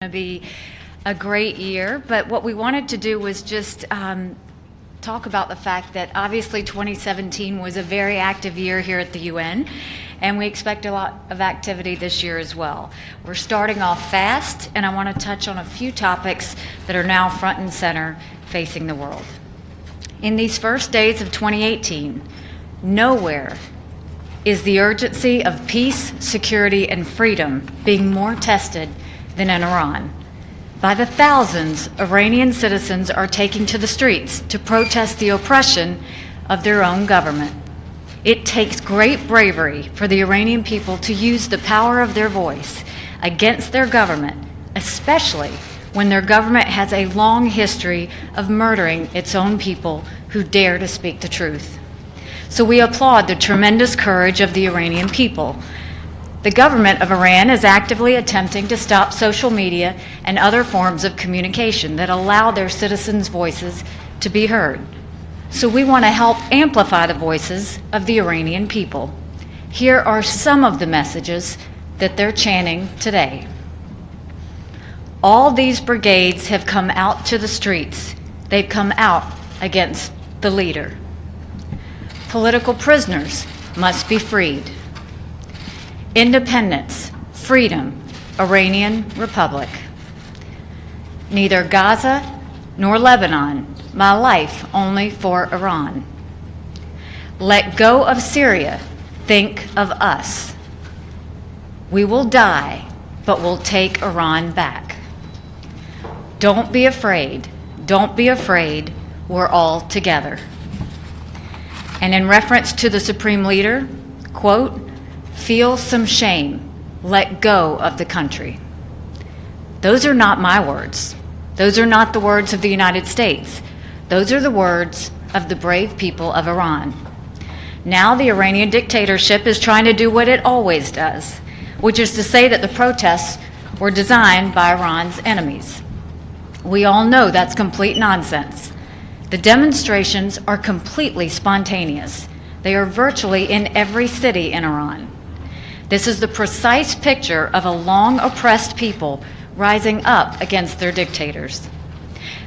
Going to be a great year, but what we wanted to do was just talk about the fact that obviously 2017 was a very active year here at the UN, and we expect a lot of activity this year as well. We're starting off fast, and I want to touch on a few topics that are now front and center facing the world. In these first days of 2018, nowhere is the urgency of peace, security, and freedom being more tested than in Iran. By the thousands, Iranian citizens are taking to the streets to protest the oppression of their own government. It takes great bravery for the Iranian people to use the power of their voice against their government, especially when their government has a long history of murdering its own people who dare to speak the truth. So we applaud the tremendous courage of the Iranian people. The government of Iran is actively attempting to stop social media and other forms of communication that allow their citizens' voices to be heard. So we want to help amplify the voices of the Iranian people. Here are some of the messages that they're chanting today. All these brigades have come out to the streets. They've come out against the leader. Political prisoners must be freed. Independence, freedom, Iranian Republic. Neither Gaza nor Lebanon, my life only for Iran. Let go of Syria, think of us. We will die, but we'll take Iran back. Don't be afraid, we're all together. And in reference to the Supreme Leader, quote, feel some shame, let go of the country. Those are not my words. Those are not the words of the United States. Those are the words of the brave people of Iran. Now the Iranian dictatorship is trying to do what it always does, which is to say that the protests were designed by Iran's enemies. We all know that's complete nonsense. The demonstrations are completely spontaneous. They are virtually in every city in Iran. This is the precise picture of a long oppressed people rising up against their dictators.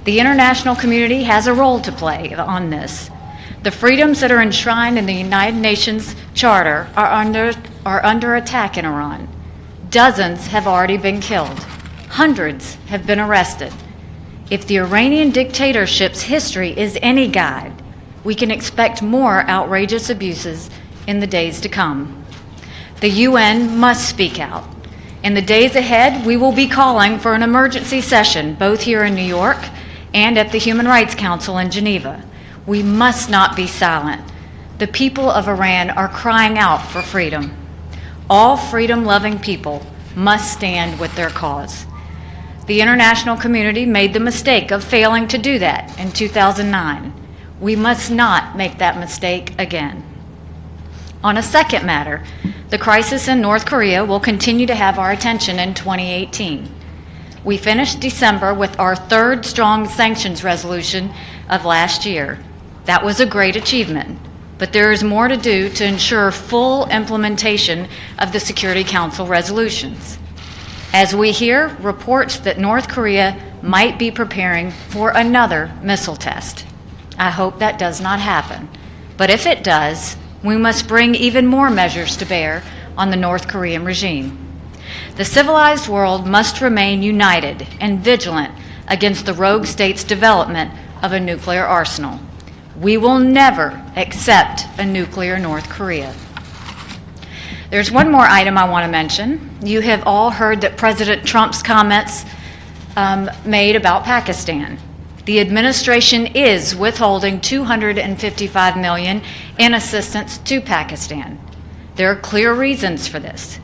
The international community has a role to play on this. The freedoms that are enshrined in the United Nations Charter are under attack in Iran. Dozens have already been killed. Hundreds have been arrested. If the Iranian dictatorship's history is any guide, we can expect more outrageous abuses in the days to come. The UN must speak out. In the days ahead, we will be calling for an emergency session, both here in New York and at the Human Rights Council in Geneva. We must not be silent. The people of Iran are crying out for freedom. All freedom-loving people must stand with their cause. The international community made the mistake of failing to do that in 2009. We must not make that mistake again. On a second matter, the crisis in North Korea will continue to have our attention in 2018. We finished December with our third strong sanctions resolution of last year. That was a great achievement, but there is more to do to ensure full implementation of the Security Council resolutions. As we hear reports that North Korea might be preparing for another missile test. I hope that does not happen, but if it does, we must bring even more measures to bear on the North Korean regime. The civilized world must remain united and vigilant against the rogue state's development of a nuclear arsenal. We will never accept a nuclear North Korea. There's one more item I want to mention. You have all heard that President Trump's comments made about Pakistan. The administration is withholding $255 million in assistance to Pakistan. There are clear reasons for this.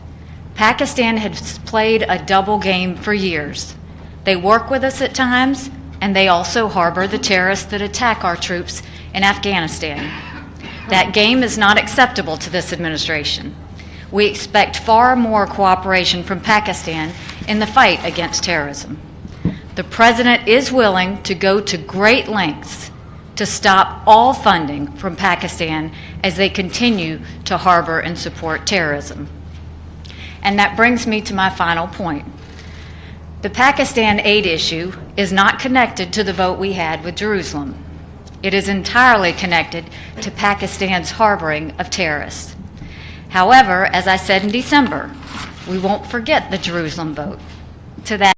Pakistan has played a double game for years. They work with us at times, and they also harbor the terrorists that attack our troops in Afghanistan. That game is not acceptable to this administration. We expect far more cooperation from Pakistan in the fight against terrorism. The President is willing to go to great lengths to stop all funding from Pakistan as they continue to harbor and support terrorism. And that brings me to my final point. The Pakistan aid issue is not connected to the vote we had with Jerusalem. It is entirely connected to Pakistan's harboring of terrorists. However, as I said in December, we won't forget the Jerusalem vote. To that